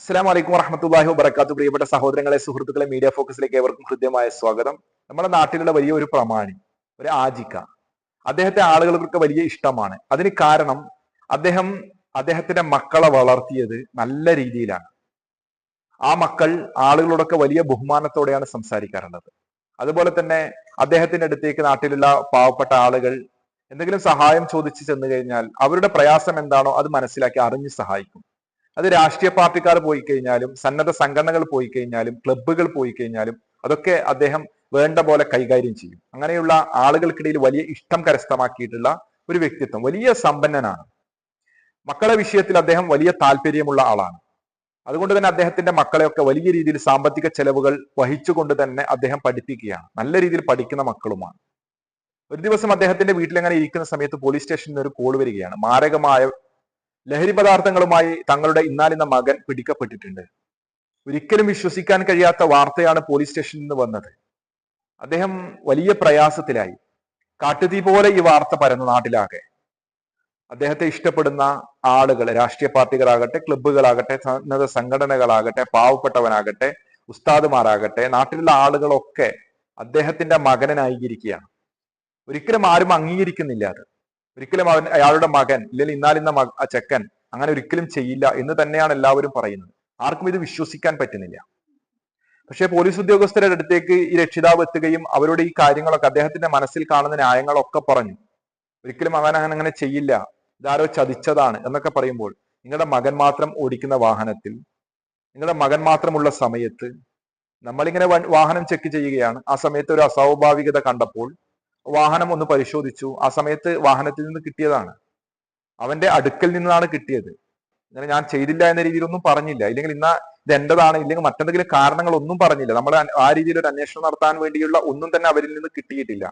അസ്സലാമു അലൈക്കും വറഹ്മത്തുള്ളാഹി വബറകാതുഹു. പ്രിയപ്പെട്ട സഹോദരങ്ങളെ, സുഹൃത്തുക്കളെ, മീഡിയ ഫോക്കസിലേക്ക് ഏവർക്കും ഹൃദ്യമായ സ്വാഗതം. നമ്മുടെ നാട്ടിലുള്ള വലിയ ഒരു പ്രമാണി, ഒരു ആജിക്ക, അദ്ദേഹത്തെ ആളുകൾക്ക് വലിയ ഇഷ്ടമാണ്. അതിന് കാരണം അദ്ദേഹം അദ്ദേഹത്തിന്റെ മക്കളെ വളർത്തിയത് നല്ല രീതിയിലാണ്. ആ മക്കൾ ആളുകളോടൊക്കെ വലിയ ബഹുമാനത്തോടെയാണ് സംസാരിക്കാറുള്ളത്. അതുപോലെ തന്നെ അദ്ദേഹത്തിന്റെ അടുത്തേക്ക് നാട്ടിലുള്ള പാവപ്പെട്ട ആളുകൾ എന്തെങ്കിലും സഹായം ചോദിച്ചു ചെന്നു കഴിഞ്ഞാൽ അവരുടെ പ്രയാസം എന്താണോ അത് മനസ്സിലാക്കി അറിഞ്ഞ് സഹായിക്കും. അത് രാഷ്ട്രീയ പാർട്ടിക്കാർ പോയി കഴിഞ്ഞാലും, സന്നദ്ധ സംഘടനകൾ പോയി കഴിഞ്ഞാലും, ക്ലബ്ബുകൾ പോയി കഴിഞ്ഞാലും അതൊക്കെ അദ്ദേഹം വേണ്ട പോലെ കൈകാര്യം ചെയ്യും. അങ്ങനെയുള്ള ആളുകൾക്കിടയിൽ വലിയ ഇഷ്ടം കരസ്ഥമാക്കിയിട്ടുള്ള ഒരു വ്യക്തിത്വം, വലിയ സമ്പന്നനാണ്. മക്കളെ വിഷയത്തിൽ അദ്ദേഹം വലിയ താല്പര്യമുള്ള ആളാണ്. അതുകൊണ്ട് തന്നെ അദ്ദേഹത്തിന്റെ മക്കളെയൊക്കെ വലിയ രീതിയിൽ സാമ്പത്തിക ചെലവുകൾ വഹിച്ചുകൊണ്ട് തന്നെ അദ്ദേഹം പഠിപ്പിക്കുകയാണ്. നല്ല രീതിയിൽ പഠിക്കുന്ന മക്കളുമാണ്. ഒരു ദിവസം അദ്ദേഹത്തിന്റെ വീട്ടിൽ അങ്ങനെ ഇരിക്കുന്ന സമയത്ത് പോലീസ് സ്റ്റേഷനിൽ നിന്ന് ഒരു കോൾ വരികയാണ്. മാരകമായ ലഹരി പദാർത്ഥങ്ങളുമായി തങ്ങളുടെ ഇന്നാലിന്ന മകൻ പിടിക്കപ്പെട്ടിട്ടുണ്ട്. ഒരിക്കലും വിശ്വസിക്കാൻ കഴിയാത്ത വാർത്തയാണ് പോലീസ് സ്റ്റേഷനിൽ നിന്ന് വന്നത്. അദ്ദേഹം വലിയ പ്രയാസത്തിലായി. കാട്ടുതീ പോലെ ഈ വാർത്ത പരന്നു നാട്ടിലാകെ. അദ്ദേഹത്തെ ഇഷ്ടപ്പെടുന്ന ആളുകൾ, രാഷ്ട്രീയ പാർട്ടികളാകട്ടെ, ക്ലബ്ബുകളാകട്ടെ, സന്നദ്ധ സംഘടനകളാകട്ടെ, പാവപ്പെട്ടവനാകട്ടെ, ഉസ്താദുമാരാകട്ടെ, നാട്ടിലുള്ള ആളുകളൊക്കെ അദ്ദേഹത്തിന്റെ മകനെ ന്യായീകരിക്കുകയാണ്. ഒരിക്കലും ആരും അംഗീകരിക്കുന്നില്ല അത്. ഒരിക്കലും അയാളുടെ മകൻ, ഇല്ലെങ്കിൽ ഇന്നാലിന്ന ചെക്കൻ അങ്ങനെ ഒരിക്കലും ചെയ്യില്ല എന്ന് തന്നെയാണ് എല്ലാവരും പറയുന്നത്. ആർക്കും ഇത് വിശ്വസിക്കാൻ പറ്റുന്നില്ല. പക്ഷേ പോലീസ് ഉദ്യോഗസ്ഥരുടെ അടുത്തേക്ക് ഈ രക്ഷിതാവ് എത്തുകയും അവരോട് ഈ കാര്യങ്ങളൊക്കെ, അദ്ദേഹത്തിന്റെ മനസ്സിൽ കാണുന്ന ന്യായങ്ങളൊക്കെ പറഞ്ഞു. ഒരിക്കലും അവൻ അങ്ങനെ ചെയ്യില്ല, ഇതാരോ ചതിച്ചതാണ് എന്നൊക്കെ പറയുമ്പോൾ, നിങ്ങളുടെ മകൻ മാത്രം ഓടിക്കുന്ന വാഹനത്തിൽ, നിങ്ങളുടെ മകൻ മാത്രമുള്ള സമയത്ത് നമ്മളിങ്ങനെ വാഹനം ചെക്ക് ചെയ്യുകയാണ്. ആ സമയത്ത് ഒരു അസ്വാഭാവികത കണ്ടപ്പോൾ വാഹനം ഒന്ന് പരിശോധിച്ചു. ആ സമയത്ത് വാഹനത്തിൽ നിന്ന് കിട്ടിയതാണ്, അവന്റെ അടുക്കൽ നിന്നാണ് കിട്ടിയത്. അങ്ങനെ ഞാൻ ചെയ്തില്ല എന്ന രീതിയിലൊന്നും പറഞ്ഞില്ല, ഇല്ലെങ്കിൽ ഇന്ന ഇത് എന്റേതാണ്, ഇല്ലെങ്കിൽ മറ്റെന്തെങ്കിലും കാരണങ്ങളൊന്നും പറഞ്ഞില്ല. നമ്മൾ ആ രീതിയിൽ ഒരു അന്വേഷണം നടത്താൻ വേണ്ടിയുള്ള ഒന്നും തന്നെ അവരിൽ നിന്ന് കിട്ടിയിട്ടില്ല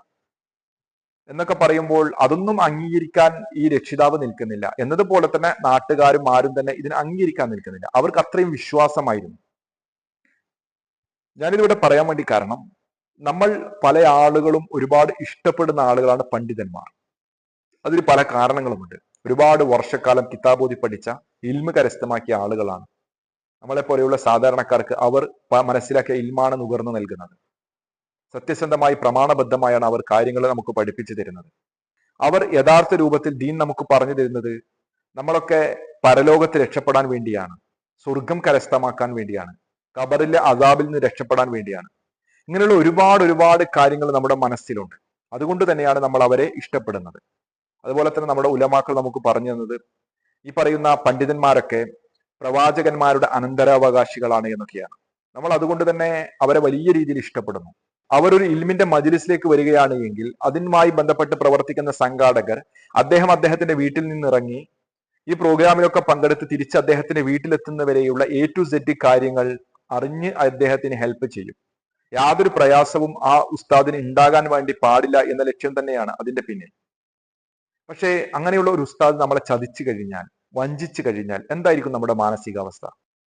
എന്നൊക്കെ പറയുമ്പോൾ അതൊന്നും അംഗീകരിക്കാൻ ഈ രക്ഷിതാവ് നിൽക്കുന്നില്ല. എന്നതുപോലെ തന്നെ നാട്ടുകാരും ആരും തന്നെ ഇതിനെ അംഗീകരിക്കാൻ നിൽക്കുന്നില്ല. അവർക്ക് അത്രയും വിശ്വാസമായിരുന്നു. ഞാനിതിവിടെ പറയാൻ വേണ്ടി കാരണം, നമ്മൾ പല ആളുകളും ഒരുപാട് ഇഷ്ടപ്പെടുന്ന ആളുകളാണ് പണ്ഡിതന്മാർ. അതിന് പല കാരണങ്ങളുമുണ്ട്. ഒരുപാട് വർഷക്കാലം കിതാബോധി പഠിച്ച, ഇൽമ് കരസ്ഥമാക്കിയ ആളുകളാണ്. നമ്മളെ പോലെയുള്ള സാധാരണക്കാർക്ക് അവർ മനസ്സിലാക്കിയ ഇൽമാണ് നുകർന്നു നൽകുന്നത്. സത്യസന്ധമായി പ്രമാണബദ്ധമായാണ് അവർ കാര്യങ്ങൾ നമുക്ക് പഠിപ്പിച്ചു തരുന്നത്. അവർ യഥാർത്ഥ രൂപത്തിൽ ദീൻ നമുക്ക് പറഞ്ഞു തരുന്നത് നമ്മളൊക്കെ പരലോകത്ത് രക്ഷപ്പെടാൻ വേണ്ടിയാണ്, സ്വർഗം കരസ്ഥമാക്കാൻ വേണ്ടിയാണ്, ഖബറിലെ അസാബിൽ നിന്ന് രക്ഷപ്പെടാൻ വേണ്ടിയാണ്. ഇങ്ങനെയുള്ള ഒരുപാട് കാര്യങ്ങൾ നമ്മുടെ മനസ്സിലുണ്ട്. അതുകൊണ്ട് തന്നെയാണ് നമ്മൾ അവരെ ഇഷ്ടപ്പെടുന്നത്. അതുപോലെ തന്നെ നമ്മുടെ ഉലമാക്കൾ നമുക്ക് പറഞ്ഞു തന്നത്, ഈ പറയുന്ന പണ്ഡിതന്മാരൊക്കെ പ്രവാചകന്മാരുടെ അനന്തരാവകാശികളാണ് എന്നൊക്കെയാണ്. നമ്മൾ അതുകൊണ്ട് തന്നെ അവരെ വലിയ രീതിയിൽ ഇഷ്ടപ്പെടുന്നു. അവരൊരു ഇൽമിന്റെ മജ്‌ലിസിലേക്ക് വരികയാണ് എങ്കിൽ അതുമായി ബന്ധപ്പെട്ട് പ്രവർത്തിക്കുന്ന സംഘാടകർ അദ്ദേഹത്തിന്റെ വീട്ടിൽ നിന്നിറങ്ങി ഈ പ്രോഗ്രാമിലൊക്കെ പങ്കെടുത്ത് തിരിച്ച് അദ്ദേഹത്തിന്റെ വീട്ടിലെത്തുന്നവരെയുള്ള A to Z കാര്യങ്ങൾ അറിഞ്ഞ് അദ്ദേഹത്തിന് ഹെൽപ്പ് ചെയ്യും. യാതൊരു പ്രയാസവും ആ ഉസ്താദിന് ഉണ്ടാകാൻ വേണ്ടി പാടില്ല എന്ന ലക്ഷ്യം തന്നെയാണ് അതിന്റെ പിന്നിൽ. പക്ഷേ അങ്ങനെയുള്ള ഒരു ഉസ്താദ് നമ്മളെ ചതിച്ചു കഴിഞ്ഞാൽ, വഞ്ചിച്ചു കഴിഞ്ഞാൽ എന്തായിരിക്കും നമ്മുടെ മാനസികാവസ്ഥ?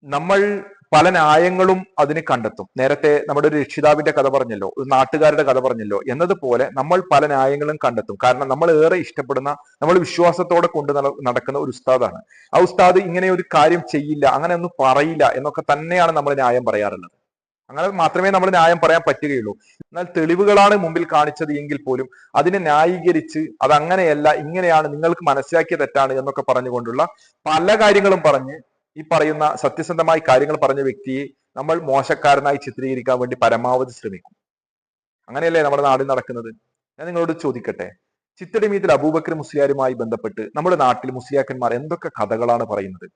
നമ്മൾ പല ന്യായങ്ങളും അതിന് കണ്ടെത്തും. നേരത്തെ നമ്മുടെ ഒരു രക്ഷിതാവിന്റെ കഥ പറഞ്ഞല്ലോ, ഒരു നാട്ടുകാരുടെ കഥ പറഞ്ഞല്ലോ എന്നതുപോലെ നമ്മൾ പല ന്യായങ്ങളും കണ്ടെത്തും. കാരണം നമ്മൾ ഏറെ ഇഷ്ടപ്പെടുന്ന, നമ്മൾ വിശ്വാസത്തോടെ കൊണ്ട് നടക്കുന്ന ഒരു ഉസ്താദാണ്. ആ ഉസ്താദ് ഇങ്ങനെ ഒരു കാര്യം ചെയ്യില്ല, അങ്ങനെ ഒന്നും പറയില്ല എന്നൊക്കെ തന്നെയാണ് നമ്മൾ ന്യായം പറയാറുള്ളത്. അങ്ങനെ മാത്രമേ നമ്മൾ ന്യായം പറയാൻ പറ്റുകയുള്ളൂ. എന്നാൽ തെളിവുകളാണ് മുമ്പിൽ കാണിച്ചത് എങ്കിൽ പോലും അതിനെ ന്യായീകരിച്ച് അത് അങ്ങനെയല്ല, ഇങ്ങനെയാണ്, നിങ്ങൾക്ക് മനസ്സിലാക്കിയ തെറ്റാണ് എന്നൊക്കെ പറഞ്ഞുകൊണ്ടുള്ള പല കാര്യങ്ങളും പറഞ്ഞ് ഈ പറയുന്ന സത്യസന്ധമായി കാര്യങ്ങൾ പറഞ്ഞ വ്യക്തിയെ നമ്മൾ മോശക്കാരനായി ചിത്രീകരിക്കാൻ വേണ്ടി പരമാവധി ശ്രമിക്കും. അങ്ങനെയല്ലേ നമ്മുടെ നാട്ടിൽ നടക്കുന്നത്? ഞാൻ നിങ്ങളോട് ചോദിക്കട്ടെ, ചിത്തടി മീത്തിൽ അബൂബക്കർ മുസ്ലിയാരുമായി ബന്ധപ്പെട്ട് നമ്മുടെ നാട്ടിൽ മുസ്ലിയാക്കന്മാർ എന്തൊക്കെ കഥകളാണ് പറയുന്നത്?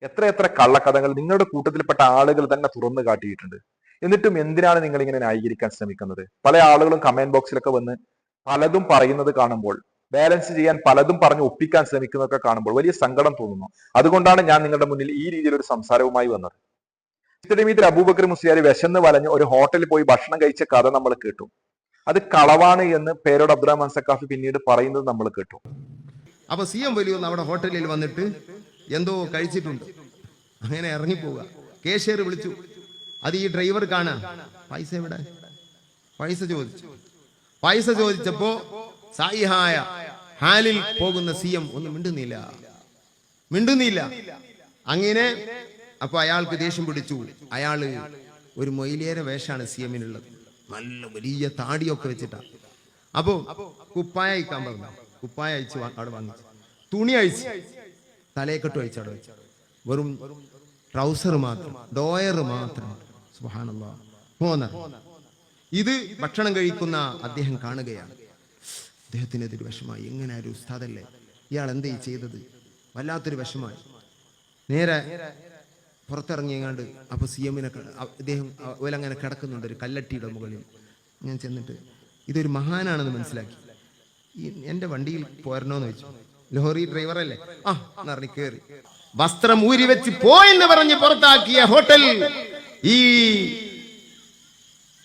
എത്ര കള്ളക്കഥകൾ നിങ്ങളുടെ കൂട്ടത്തിൽപ്പെട്ട ആളുകൾ തന്നെ തുറന്നു കാട്ടിയിട്ടുണ്ട്. എന്നിട്ടും എന്തിനാണ് നിങ്ങൾ ഇങ്ങനെ ന്യായീകരിക്കാൻ ശ്രമിക്കുന്നത്? പല ആളുകളും കമന്റ് ബോക്സിലൊക്കെ വന്ന് പലതും പറയുന്നത് കാണുമ്പോൾ, ബാലൻസ് ചെയ്യാൻ പലതും പറഞ്ഞ് ഒപ്പിക്കാൻ ശ്രമിക്കുന്നതൊക്കെ കാണുമ്പോൾ വലിയ സങ്കടം തോന്നുന്നു. അതുകൊണ്ടാണ് ഞാൻ നിങ്ങളുടെ മുന്നിൽ ഈ രീതിയിലൊരു സംസാരവുമായി വന്നത്. ഇസ്തിമീത്തിൽ അബൂബക്കർ മുസ്ലിയാർ വിശന്ന് വലഞ്ഞ് ഒരു ഹോട്ടലിൽ പോയി ഭക്ഷണം കഴിച്ച കഥ നമ്മൾ കേട്ടു. അത് കളവാണ് എന്ന് പേരോട് അബ്ദുറഹ്മാൻ സക്കാഫി പിന്നീട് പറയുന്നത് നമ്മൾ കേട്ടു. അപ്പൊ CM വലിയ നമ്മുടെ ഹോട്ടലിൽ വന്നിട്ട് എന്തോ കഴിച്ചിട്ടുണ്ട്, അങ്ങനെ ഇറങ്ങിപ്പോവുക. കേഷ്യർ വിളിച്ചു, അത് ഈ ഡ്രൈവർ കാണാ, പൈസ എവിടെ? പൈസ ചോദിച്ചപ്പോ സായിഹായ ഹാലിൽ പോകുന്ന CM ഒന്നും മിണ്ടുന്നില്ല. അങ്ങനെ അപ്പൊ അയാൾക്ക് ദേഷ്യം പിടിച്ചു. അയാള് ഒരു മൊയിലേറെ വേഷമാണ് CM-നുള്ളത്, നല്ല വലിയ താടിയൊക്കെ വെച്ചിട്ടാ. അപ്പോ കുപ്പായ അയക്കാൻ പറഞ്ഞു. കുപ്പായ അയച്ചു അവിടെ വാങ്ങിച്ചു. തുണി അയച്ചു, തലയെക്കെട്ട് അയച്ചു അവിടെ വെച്ചു. വെറും ട്രൗസർ മാത്രം, ഡോയർ മാത്രം. സുബ്ഹാനല്ലാഹ്. പോന്ന ഇത് ഭക്ഷണം കഴിക്കുന്ന അദ്ദേഹം കാണുകയാണ്. അദ്ദേഹത്തിന് അതൊരു വിഷമായി. എങ്ങനെ ഒരു ഉസ്താദല്ലേ, ഇയാൾ എന്തേ ചെയ്തത്? വല്ലാത്തൊരു വിഷമായി. നേരെ പുറത്തിറങ്ങിയങ്ങാണ്ട് അപ്പൊ CM-നെ അദ്ദേഹം ഓലങ്ങനെ കിടക്കുന്നുണ്ട് ഒരു കല്ലട്ടിയുടെ മുകളിൽ. ഞാൻ ചെന്നിട്ട് ഇതൊരു മഹാനാണെന്ന് മനസ്സിലാക്കി. എന്റെ വണ്ടിയിൽ പോരണോന്ന് വെച്ചു. ലോറി ഡ്രൈവറല്ലേ, ആ എന്നറിഞ്ഞ് കേറി. വസ്ത്രം ഊരി വെച്ച് പോയെന്ന് പറഞ്ഞ് പുറത്താക്കിയ ഹോട്ടൽ ഈ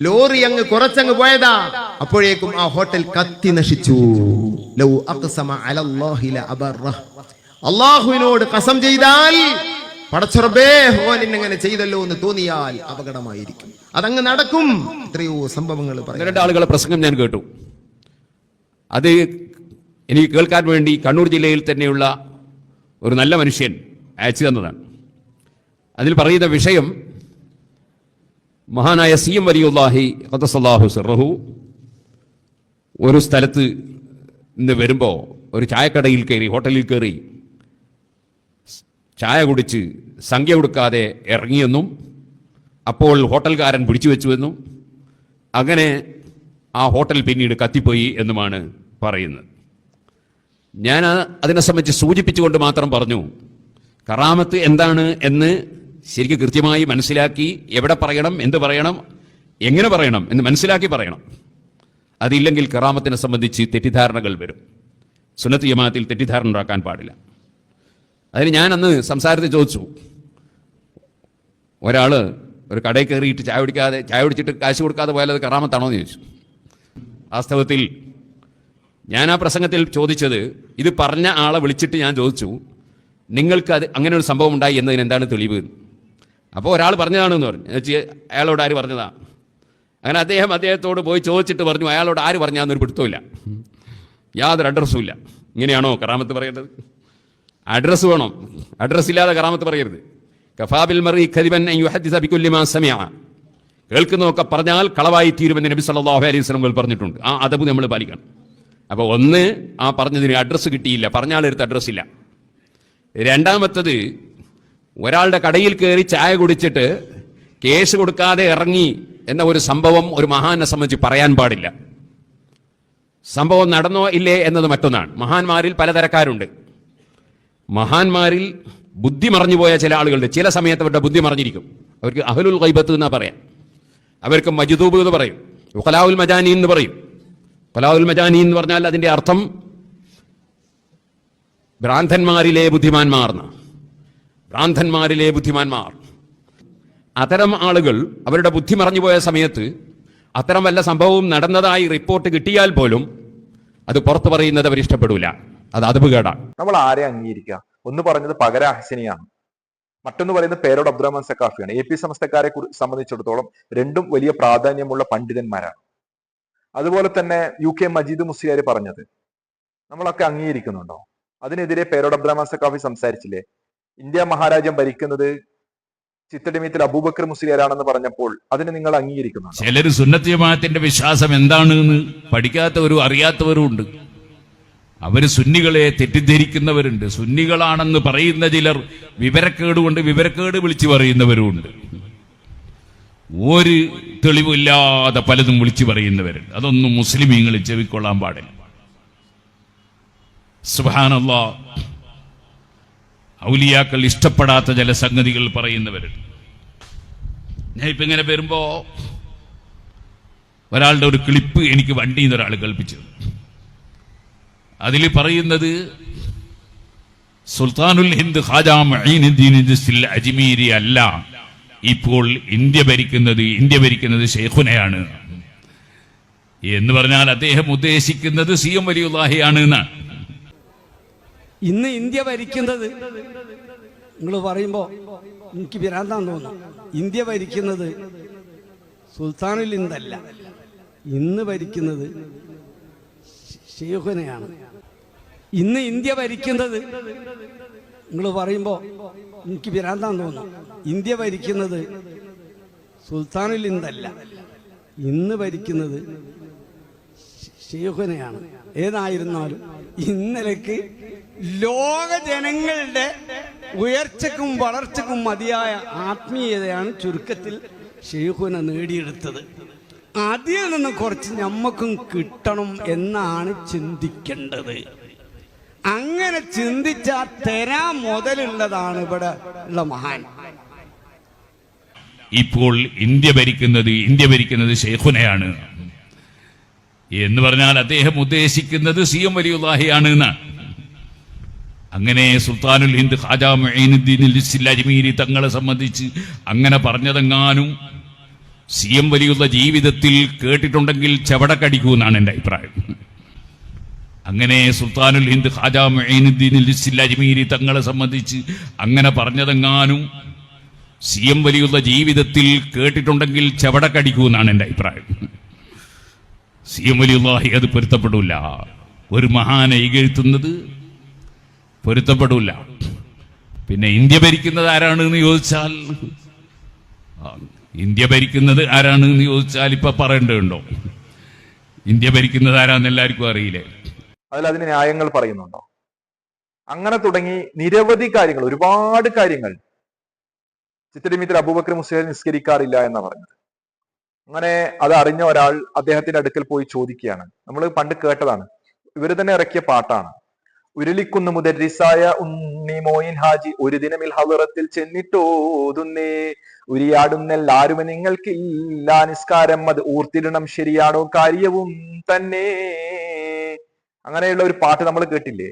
ലോറി അങ്ങ് കുറച്ചങ്ങ് പോയതാ. അപ്പോഴേക്കും ആ ഹോട്ടൽ കത്തി നശിച്ചു. ലൗ അഖ്സമ അലല്ലാഹി ലഅബറഹ്. അല്ലാഹുവിനോട് ഖസം ചെയ്താൽ പടച്ചറബേ ഓനിങ്ങനെ ചെയ്തല്ലോ എന്ന് തോന്നിയാൽ അപകടമായിരിക്കും. അതങ്ങ് നടക്കും. എത്രയോ സംഭവങ്ങൾ പറഞ്ഞു. 2 ആളുകളെ പ്രസംഗം ഞാൻ കേട്ടു. അത് എനിക്ക് കേൾക്കാൻ വേണ്ടി കണ്ണൂർ ജില്ലയിൽ തന്നെയുള്ള ഒരു നല്ല മനുഷ്യൻ അയച്ചു തന്നതാണ്. അതിൽ പറയുന്ന വിഷയം മഹാനായ CM വലിയുല്ലാഹി ഖദ്ദസല്ലാഹു സിർറഹു ഒരു സ്ഥലത്ത് നിന്ന് വരുമ്പോൾ ഒരു ചായക്കടയിൽ കയറി, ഹോട്ടലിൽ കയറി ചായ കുടിച്ച് സംഖ്യ കൊടുക്കാതെ ഇറങ്ങിയെന്നും അപ്പോൾ ഹോട്ടൽക്കാരൻ പിടിച്ചു വെച്ചുവെന്നും അങ്ങനെ ആ ഹോട്ടൽ പിന്നീട് കത്തിപ്പോയി എന്നുമാണ് പറയുന്നത്. ഞാൻ അതിനെ സംബന്ധിച്ച് സൂചിപ്പിച്ചുകൊണ്ട് മാത്രം പറഞ്ഞു, കറാമത്ത് എന്താണ് എന്ന് ശരിക്കും കൃത്യമായി മനസ്സിലാക്കി എവിടെ പറയണം, എന്ത് പറയണം, എങ്ങനെ പറയണം എന്ന് മനസ്സിലാക്കി പറയണം. അതില്ലെങ്കിൽ കറാമത്തിനെ സംബന്ധിച്ച് തെറ്റിദ്ധാരണകൾ വരും. സുന്നത്ത് ജമാഅത്തിൽ തെറ്റിദ്ധാരണ ഉണ്ടാക്കാൻ പാടില്ല. അതിന് ഞാൻ അന്ന് സംസാരത്തിൽ ചോദിച്ചു, ഒരാൾ ഒരു കടയിൽ കയറിയിട്ട് ചായ കുടിച്ചിട്ട് കാശ് കൊടുക്കാതെ പോയാൽ അത് കറാമത്താണോ എന്ന് ചോദിച്ചു. വാസ്തവത്തിൽ ഞാൻ ആ പ്രസംഗത്തിൽ ചോദിച്ചത്, ഇത് പറഞ്ഞ ആളെ വിളിച്ചിട്ട് ഞാൻ ചോദിച്ചു, നിങ്ങൾക്ക് അത് അങ്ങനെ ഒരു സംഭവം ഉണ്ടായി എന്നതിന് എന്താണ് തെളിവ്? അപ്പോൾ ഒരാൾ പറഞ്ഞതാണെന്ന് പറഞ്ഞു. അയാളോട് ആര് പറഞ്ഞതാ? അങ്ങനെ അദ്ദേഹത്തോട് പോയി ചോദിച്ചിട്ട് പറഞ്ഞു, അയാളോട് ആര് പറഞ്ഞാന്നൊരു പിടുത്തമില്ല, യാതൊരു അഡ്രസ്സും ഇല്ല. ഇങ്ങനെയാണോ കറാമത്ത് പറയേണ്ടത്? അഡ്രസ്സ് വേണം, അഡ്രസ്സ് ഇല്ലാതെ കറാമത്ത് പറയരുത്. കഫാബിൽ മറി ഖദിബൻ അൻ യുഹദ്ദിസ ബികുല്ലി മാ സമിഅ. കേൾക്കുന്നതൊക്കെ പറഞ്ഞാൽ കളവായി തീരുമെന്ന് നബി സല്ലല്ലാഹു അലൈഹി വസല്ലം പറഞ്ഞിട്ടുണ്ട്. ആ അദബ് നമ്മൾ പാലിക്കണം. അപ്പോൾ ഒന്ന്, ആ പറഞ്ഞതിന് അഡ്രസ്സ് കിട്ടിയില്ല, പറഞ്ഞ ആളെടുത്ത് അഡ്രസ്സ് ഇല്ല. രണ്ടാമത്തത്, ഒരാളുടെ കടയിൽ കയറി ചായ കുടിച്ചിട്ട് കേസ് കൊടുക്കാതെ ഇറങ്ങി എന്ന ഒരു സംഭവം ഒരു മഹാനെ സംബന്ധിച്ച് പറയാൻ പാടില്ല. സംഭവം നടന്നോ ഇല്ലേ എന്നത് മറ്റൊന്നാണ്. മഹാന്മാരിൽ പലതരക്കാരുണ്ട്. മഹാന്മാരിൽ ബുദ്ധി മറഞ്ഞുപോയ ചില ആളുകളുണ്ട്. ചില സമയത്ത് അവരുടെ ബുദ്ധി മറഞ്ഞിരിക്കും. അവർക്ക് അഹ്ലുൽ ഗൈബത്ത് എന്നാ പറയാം. അവർക്ക് മജ്ദൂബ് എന്ന് പറയും, ഉഖലാഉൽ മജാനി എന്ന് പറയും. ഉഖലാഉൽ മജാനി എന്ന് പറഞ്ഞാൽ അതിൻ്റെ അർത്ഥം ഭ്രാന്തന്മാരിലെ ബുദ്ധിമാന്മാർ. ഭ്രാന്തന്മാരിലെ ബുദ്ധിമാന്മാർ. അത്തരം ആളുകൾ അവരുടെ ബുദ്ധി മറഞ്ഞുപോയ സമയത്ത് അത്തരം വല്ല സംഭവവും നടന്നതായി റിപ്പോർട്ട് കിട്ടിയാൽ പോലും അത് പുറത്തു പറയുന്നത് അവർ ഇഷ്ടപ്പെടില്ല. അത് അദബുകേടാണ്. നമ്മൾ ആരെ അംഗീകരിക്കുക? ഒന്ന് പറഞ്ഞത് പകര അഹ്സനിയാണ്, മറ്റൊന്ന് പറയുന്നത് പേരോട് അബ്ദുറഹ്മാൻ സഖാഫിയാണ്. AP സമസ്തക്കാരെ സംബന്ധിച്ചിടത്തോളം രണ്ടും വലിയ പ്രാധാന്യമുള്ള പണ്ഡിതന്മാരാണ്. അതുപോലെ തന്നെ UK മജീദ് മുസ്ലിയാർ പറഞ്ഞത് നമ്മളൊക്കെ അംഗീകരിക്കുന്നുണ്ടോ? അതിനെതിരെ പേരോട് അബ്ദുറഹ്മാൻ സഖാഫി സംസാരിച്ചില്ലേ? ഇന്ത്യ മഹാരാജ്യം ഭരിക്കുന്നത് ചിത്തടിമീത്തിൽ അബൂബക്കർ മുസ്ലിയാരാണെന്ന് പറഞ്ഞപ്പോൾ അതിനെ നിങ്ങൾ അംഗീകരിക്കുന്നുണ്ടോ? ചിലർ സുന്നത്ത് ജമാഅത്തിന്റെ വിശ്വാസം എന്താണെന്ന് പഠിക്കാത്തവരും അറിയാത്തവരും ഉണ്ട്. അവര് സുന്നികളെ തെറ്റിദ്ധരിക്കുന്നവരുണ്ട്. സുന്നികളാണെന്ന് പറയുന്ന ചിലർ വിവരക്കേട് കൊണ്ട് വിവരക്കേട് വിളിച്ചു പറയുന്നവരുമുണ്ട്. ഒരു തെളിവില്ലാതെ പലതും വിളിച്ചു പറയുന്നവരുണ്ട്. അതൊന്നും മുസ്ലിമീങ്ങൾ ചെവിക്കൊള്ളാൻ പാടില്ല. സുബ്ഹാനല്ലാഹ്. ഔലിയാക്കൾ ഇഷ്ടപ്പെടാത്ത ചില സംഗതികൾ പറയുന്നവരുണ്ട്. ഞാൻ ഇപ്പൊ ഇങ്ങനെ വരുമ്പോ ഒരാളുടെ ഒരു ക്ലിപ്പ് എനിക്ക് വണ്ടിയിൽ നിന്ന് ഒരാൾ കേൾപ്പിച്ചത്. അതിൽ പറയുന്നത് സുൽത്താനുൽ ഹിന്ദ് ഖാജ മുഈനുദ്ദീൻ അജ്മീരി അല്ല, ഇപ്പോൾ ഇന്ത്യ ഭരിക്കുന്നത് ശൈഖുനയാണ് എന്ന് പറഞ്ഞാൽ അദ്ദേഹം ഉദ്ദേശിക്കുന്നത് CM വലിയുല്ലാഹിയാണ് എന്നാണ്. ഇന്ന് ഇന്ത്യ ഭരിക്കുന്നത്, നിങ്ങൾ പറയുമ്പോ എനിക്ക് ഭ്രാന്താന്ന് തോന്നുന്നു, ഇന്ത്യ ഭരിക്കുന്നത് സുൽത്താനുൽ ഹിന്ദല്ല, ഇന്ന് ഭരിക്കുന്നത് ശൈഖുനയാണ്. ഇന്ന് ഇന്ത്യ ഭരിക്കുന്നത് നിങ്ങൾ പറയുമ്പോൾ എനിക്ക് ഭ്രാന്താന്ന് തോന്നുന്നു. ഇന്ത്യ ഭരിക്കുന്നത് സുൽത്താനുൽ ഹിന്ദല്ല, ഇന്ന് ഭരിക്കുന്നത് ഷെയ്ഖുനയാണ്. ഏതായിരുന്നാലും ഇന്നലേക്ക് ലോക ജനങ്ങളുടെ ഉയർച്ചക്കും വളർച്ചക്കും മതിയായ ആത്മീയതയാണ് ചുരുക്കത്തിൽ ഷെയ്ഖുന നേടിയെടുത്തത്. അതിൽ നിന്ന് കുറച്ച് നമ്മക്കും കിട്ടണം എന്നാണ് ചിന്തിക്കേണ്ടത്. അങ്ങനെ ചിന്തിച്ചാൽ തരാൻ മുതലുള്ളതാണ് ഇവിടെ ഉള്ള മഹാൻ. ഇപ്പോൾ ഇന്ത്യ ഭരിക്കുന്നത് ഷെയ്ഖുനയാണ് എന്ന് പറഞ്ഞാൽ അദ്ദേഹം ഉദ്ദേശിക്കുന്നത് CM വലിയുല്ലാഹിയാണ് എന്നാണ്. അങ്ങനെ സുൽത്താനുൽ ഹിന്ദ് ഖാജാ മുഈനുദ്ദീൻ അജ്മീരി തങ്ങളെ സംബന്ധിച്ച് അങ്ങനെ പറഞ്ഞതെങ്ങാനും CM വലിയുള്ള ജീവിതത്തിൽ കേട്ടിട്ടുണ്ടെങ്കിൽ ചെവടക്കടിക്കൂ എന്നാണ് എൻ്റെ അഭിപ്രായം. അങ്ങനെ സുൽത്താനുൽ ഹിന്ദ് ഖാജാ മുഈനുദ്ദീൻ അജ്മീരി തങ്ങളെ സംബന്ധിച്ച് അങ്ങനെ പറഞ്ഞതെങ്ങാനും CM വലിയുള്ള ജീവിതത്തിൽ കേട്ടിട്ടുണ്ടെങ്കിൽ ചെവടക്കടിക്കൂ എന്നാണ് എൻ്റെ അഭിപ്രായം. CM വലിയുല്ലാഹി അത് പൊരുത്തപ്പെടില്ല. ഒരു മഹാനെ ഇകഴ്ത്തുന്നത് പൊരുത്തപ്പെടില്ല. പിന്നെ ഇന്ത്യ ഭരിക്കുന്നത് ആരാണെന്ന് ചോദിച്ചാൽ ഇപ്പൊ പറയേണ്ടതുണ്ടോ? ഇന്ത്യ ഭരിക്കുന്നത് ആരാന്ന് എല്ലാവർക്കും അറിയില്ലേ? അതിന് ന്യായങ്ങൾ പറയുന്നുണ്ടോ? അങ്ങനെ തുടങ്ങി നിരവധി കാര്യങ്ങൾ, ഒരുപാട് കാര്യങ്ങൾ. ചിത്തരിമീത്തിൽ അബൂബക്കർ മുസ്ലിയാർ നിസ്കരിക്കാറില്ല എന്നാ പറഞ്ഞത്. അങ്ങനെ അത് അറിഞ്ഞ ഒരാൾ അദ്ദേഹത്തിന്റെ അടുക്കൽ പോയി ചോദിക്കുകയാണ്. നമ്മൾ പണ്ട് കേട്ടതാണ്, ഇവര് തന്നെ ഇറക്കിയ പാട്ടാണ്. ഉരുളിക്കുന്ന് മുദരിസായ ഉണ്ണി മോയിൻ ഹാജി ഒരു ദിനമിൽ ഹളറത്തിൽ ചെന്നിട്ടോതുന്നേ, ഉരിയാടുന്നെല്ലാരും നിങ്ങൾക്കില്ല നിസ്കാരം, അത് ഊർത്തിടണം ശരിയാണോ കാര്യവും തന്നെ. അങ്ങനെയുള്ള ഒരു പാട്ട് നമ്മൾ കേട്ടില്ലേ?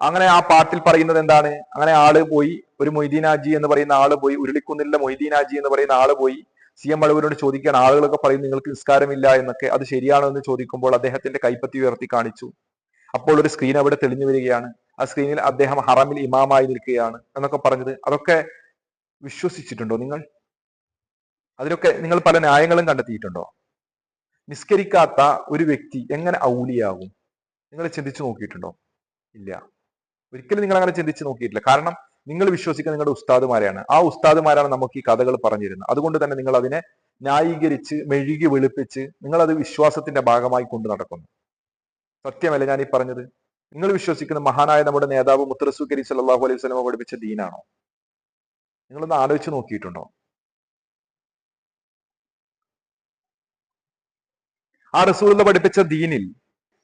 അങ്ങനെ ആ പാട്ടിൽ പറയുന്നത് എന്താണ്? അങ്ങനെ ആള് പോയി, ഒരു മൊയ്തീൻ ഹാജി എന്ന് പറയുന്ന ആള് പോയി, ഉരുളിക്കുന്നിലെ മൊയ്തീൻ ഹാജി എന്ന് പറയുന്ന ആള് പോയി CM വളവരോട് ചോദിക്കുകയാണ്. ആളുകളൊക്കെ പറയും നിങ്ങൾക്ക് നിസ്കാരമില്ല എന്നൊക്കെ, അത് ശരിയാണോ എന്ന് ചോദിക്കുമ്പോൾ അദ്ദേഹത്തിന്റെ കൈപ്പത്തി ഉയർത്തി കാണിച്ചു. അപ്പോൾ ഒരു സ്ക്രീൻ അവിടെ തെളിഞ്ഞു വരികയാണ്. ആ സ്ക്രീനിൽ അദ്ദേഹം ഹറമിൽ ഇമാമായി നിൽക്കുകയാണ് എന്നൊക്കെ പറഞ്ഞത്, അതൊക്കെ വിശ്വസിച്ചിട്ടുണ്ടോ നിങ്ങൾ? അതിലൊക്കെ നിങ്ങൾ പല ന്യായങ്ങളും കണ്ടെത്തിയിട്ടുണ്ടോ? നിസ്കരിക്കാത്ത ഒരു വ്യക്തി എങ്ങനെ ഔലിയാകും? നിങ്ങൾ ചിന്തിച്ചു നോക്കിയിട്ടുണ്ടോ? ഇല്ല, ഒരിക്കലും നിങ്ങൾ അങ്ങനെ ചിന്തിച്ചു നോക്കിയിട്ടില്ല. കാരണം നിങ്ങൾ വിശ്വസിക്കുന്ന നിങ്ങളുടെ ഉസ്താദുമാരെയാണ്. ആ ഉസ്താദുമാരാണ് നമുക്ക് ഈ കഥകൾ പറഞ്ഞിരുന്നത്. അതുകൊണ്ട് തന്നെ നിങ്ങൾ അതിനെ ന്യായീകരിച്ച് മെഴുകി വെളുപ്പിച്ച് നിങ്ങൾ അത് വിശ്വാസത്തിന്റെ ഭാഗമായി കൊണ്ടു നടക്കുന്നു. സത്യമല്ല ഞാൻ ഈ പറഞ്ഞത്? നിങ്ങൾ വിശ്വസിക്കുന്ന മഹാനായ നമ്മുടെ നേതാവ് മുത്തറസൂ കരീം സല്ലല്ലാഹു അലൈഹി വസല്ലം പഠിപ്പിച്ച ദീനാണോ? നിങ്ങളൊന്ന് ആലോചിച്ച് നോക്കിയിട്ടുണ്ടോ? ആ റസൂലുള്ള പഠിപ്പിച്ച ദീനിൽ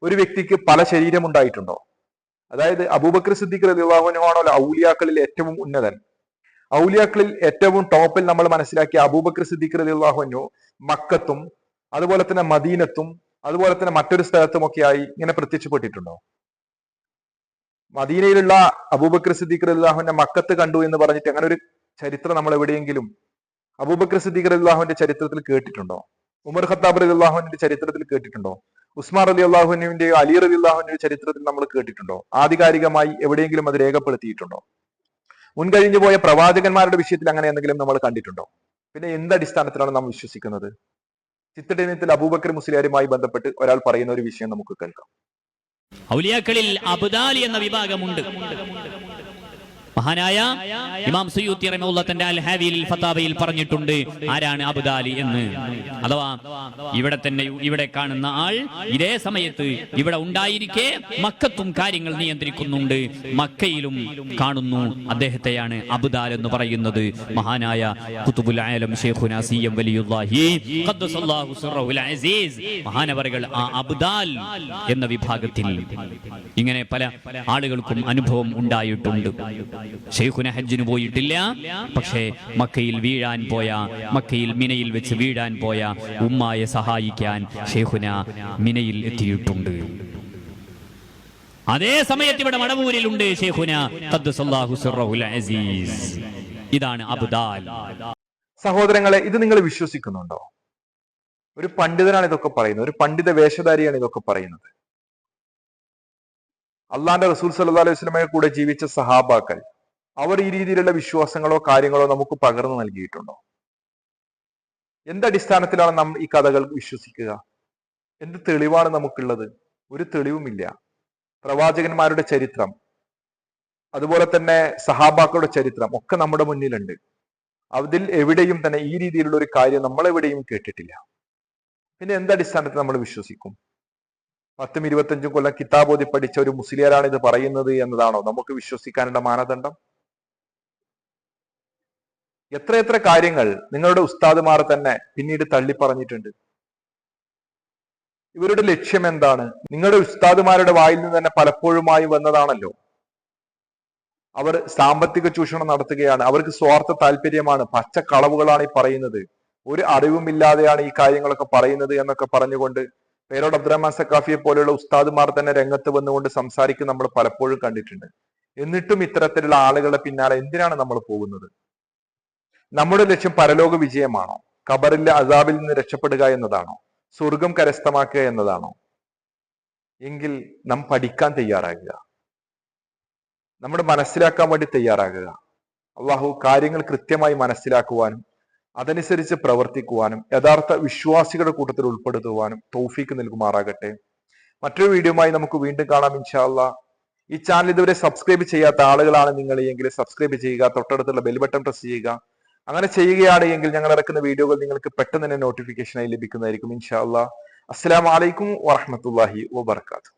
ഒരു വ്യക്തിക്ക് പല ശരീരം ഉണ്ടായിട്ടുണ്ടോ? അതായത് അബൂബക്കർ സിദ്ദീഖ് റളിയല്ലാഹു അൻഹു ആണല്ലോ ഔലിയാക്കളിൽ ഏറ്റവും ഉന്നതൻ. ഔലിയാക്കളിൽ ഏറ്റവും ടോപ്പിൽ നമ്മൾ മനസ്സിലാക്കിയ അബൂബക്കർ സിദ്ദീഖ് റളിയല്ലാഹു അൻഹു മക്കത്തും അതുപോലെ തന്നെ മദീനത്തും അതുപോലെ തന്നെ മറ്റൊരു സ്ഥലത്തുമൊക്കെയായി ഇങ്ങനെ പ്രത്യക്ഷപ്പെട്ടിട്ടുണ്ടോ? മദീനയിലുള്ള അബൂബക്കർ സിദ്ദീഖ് റളിയല്ലാഹു അൻഹു മക്കത്ത് കണ്ടു എന്ന് പറഞ്ഞിട്ട് അങ്ങനെ ഒരു ചരിത്രം നമ്മൾ എവിടെയെങ്കിലും അബൂബക്കർ സിദ്ദീഖ് റളിയല്ലാഹുവിന്റെ ചരിത്രത്തിൽ കേട്ടിട്ടുണ്ടോ? ഉമർ ഖത്താബ് റളിയല്ലാഹുവിന്റെ ചരിത്രത്തിൽ കേട്ടിട്ടുണ്ടോ? ഉസ്മാൻ റളിയല്ലാഹുവിന്റെയോ അലി റളിയല്ലാഹുവിന്റെയോ ചരിത്രത്തിൽ നമ്മൾ കേട്ടിട്ടുണ്ടോ? ആധികാരികമായി എവിടെയെങ്കിലും അത് രേഖപ്പെടുത്തിയിട്ടുണ്ടോ? മുൻകഴിഞ്ഞു പോയ പ്രവാചകന്മാരുടെ വിഷയത്തിൽ അങ്ങനെ എന്തെങ്കിലും നമ്മൾ കണ്ടിട്ടുണ്ടോ? പിന്നെ എന്തടിസ്ഥാനത്തിലാണ് നാം വിശ്വസിക്കുന്നത്? ചിത്തടനത്തിൽ അബൂബക്കർ മുസ്ലിയാരുമായി ബന്ധപ്പെട്ട് ഒരാൾ പറയുന്ന ഒരു വിഷയം നമുക്ക് കേൾക്കാം. ഔലിയാക്കളിൽ അബ്ദാലി എന്ന വിഭാഗമുണ്ട്. മഹാനായ ഇമാം സുയൂത്തി റഹിമഹുല്ലാഹ് തന്റെ അൽ ഹാവിയിൽ ഫതാവയിൽ പറഞ്ഞിട്ടുണ്ട് ആരാണ് അബ്ദാലി എന്ന്. അഥവാ ഇവിടെ കാണുന്ന ആൾ ഇതേ സമയത്ത് ഇവിടെ ഉണ്ടായിരിക്കെ മക്കത്തും കാര്യങ്ങൾ നിയന്ത്രിക്കുന്നുണ്ട്, മക്കയിലും കാണുന്നു. അദ്ദേഹത്തെയാണ് അബ്ദാൽ എന്ന് പറയുന്നത്. മഹാനായ ഖുതുബുൽ ആലം ശൈഖുനാ CM വലിയുല്ലാഹി ഖദ്ദസല്ലാഹു സിർറഹുൽ അസീസ് മഹാനവറുകൾ ആ അബ്ദാൽ എന്ന വിഭാഗത്തിൽ ഇങ്ങനെ പല ആളുകൾക്കും അനുഭവം ഉണ്ടായിട്ടുണ്ട്. ശൈഖുന ഹജ്ജിന് പോയിട്ടില്ല, പക്ഷേ മക്കയിൽ മിനയിൽ വെച്ച് വീഴാൻ പോയ ഉമ്മായെ സഹായിക്കാൻ ശൈഖുന മിനയിൽ എത്തിയിട്ടുണ്ട്. അതേ സമയത്ത് ഇവിടെ മടവൂരിലുണ്ട് ശൈഖുന ഖദ്ദസല്ലാഹു സിർറഹുൽ അസീസ്. ഇതാണ് അബ്ദാൽ. സഹോദരങ്ങളെ, ഇത് നിങ്ങൾ വിശ്വസിക്കുന്നുണ്ടോ? ഒരു പണ്ഡിതനാണ് ഇതൊക്കെ പറയുന്നത്, ഒരു പണ്ഡിത വേഷധാരിയാണ് ഇതൊക്കെ പറയുന്നത്. അള്ളാന്റെ റസൂൽ സല്ലല്ലാഹു അലൈഹി വസല്ലമയെ കൂടെ ജീവിച്ച സഹാബാക്കൾ അവർ ഈ രീതിയിലുള്ള വിശ്വാസങ്ങളോ കാര്യങ്ങളോ നമുക്ക് പകർന്നു നൽകിയിട്ടുണ്ടോ? എന്തടിസ്ഥാനത്തിലാണ് നാം ഈ കഥകൾ വിശ്വസിക്കുക? എന്ത് തെളിവാണ് നമുക്കുള്ളത്? ഒരു തെളിവുമില്ല. പ്രവാചകന്മാരുടെ ചരിത്രം അതുപോലെ തന്നെ സഹാബാക്കളുടെ ചരിത്രം ഒക്കെ നമ്മുടെ മുന്നിലുണ്ട്. അതിൽ എവിടെയും തന്നെ ഈ രീതിയിലുള്ള ഒരു കാര്യം നമ്മൾ എവിടെയും കേട്ടിട്ടില്ല. പിന്നെ എന്തടിസ്ഥാനത്തിൽ നമ്മൾ വിശ്വസിക്കും? 10ഉം 25ഉം കൊല്ലം കിതാബ് ഓതി പഠിച്ച ഒരു മുസ്ലിയാരാണ് ഇത് പറയുന്നത് എന്നതാണോ നമുക്ക് വിശ്വസിക്കാനുള്ള മാനദണ്ഡം? എത്രയെത്ര കാര്യങ്ങൾ നിങ്ങളുടെ ഉസ്താദുമാർ തന്നെ പിന്നീട് തള്ളി പറഞ്ഞിട്ടുണ്ട്. ഇവരുടെ ലക്ഷ്യം എന്താണ്? നിങ്ങളുടെ ഉസ്താദുമാരുടെ വായിൽ നിന്ന് തന്നെ പലപ്പോഴുമായി വന്നതാണല്ലോ. അവർ സാമ്പത്തിക ചൂഷണം നടത്തുകയാണ്, അവർക്ക് സ്വാർത്ഥ താല്പര്യമാണ്, പച്ചക്കളവുകളാണ് ഈ പറയുന്നത്, ഒരു അറിവുമില്ലാതെയാണ് ഈ കാര്യങ്ങളൊക്കെ പറയുന്നത് എന്നൊക്കെ പറഞ്ഞുകൊണ്ട് പേരോട് അബ്ദുറഹ്മാൻ സക്കാഫിയെ പോലെയുള്ള ഉസ്താദുമാർ തന്നെ രംഗത്ത് വന്നുകൊണ്ട് സംസാരിക്കും നമ്മൾ പലപ്പോഴും കണ്ടിട്ടുണ്ട്. എന്നിട്ടും ഇത്തരത്തിലുള്ള ആളുകളുടെ പിന്നാലെ എന്തിനാണ് നമ്മൾ പോകുന്നത്? നമ്മുടെ ലക്ഷ്യം പരലോക വിജയമാണോ? ഖബറിലെ അസാബിൽ നിന്ന് രക്ഷപ്പെടുക എന്നതാണോ? സ്വർഗം കരസ്ഥമാക്കുക എന്നതാണോ? എങ്കിൽ നാം പഠിക്കാൻ തയ്യാറാകുക, നമ്മുടെ മനസ്സിലാക്കാൻ വേണ്ടി തയ്യാറാകുക. അള്ളാഹു കാര്യങ്ങൾ കൃത്യമായി മനസ്സിലാക്കുവാനും അതനുസരിച്ച് പ്രവർത്തിക്കുവാനും യഥാർത്ഥ വിശ്വാസികളുടെ കൂട്ടത്തിൽ ഉൾപ്പെടുത്തുവാനും തൗഫീക്ക് നൽകുമാറാകട്ടെ. മറ്റൊരു വീഡിയോയുമായി നമുക്ക് വീണ്ടും കാണാം ഇൻഷാ അല്ലാഹ്. ഈ ചാനൽ ഇതുവരെ സബ്സ്ക്രൈബ് ചെയ്യാത്ത ആളുകളാണ് നിങ്ങൾ എങ്കിൽ സബ്സ്ക്രൈബ് ചെയ്യുക, തൊട്ടടുത്തുള്ള ബെൽ ബട്ടൺ പ്രസ് ചെയ്യുക. അങ്ങനെ ചെയ്യുകയാണ് എങ്കിൽ ഞങ്ങൾ ഇറക്കുന്ന വീഡിയോകൾ നിങ്ങൾക്ക് പെട്ടെന്ന് തന്നെ നോട്ടിഫിക്കേഷനായി ലഭിക്കുന്നതായിരിക്കും ഇൻഷാ അല്ലാഹ്. അസ്സലാമു അലൈക്കും വറഹ്മത്തുള്ളാഹി വബറകാതുഹു.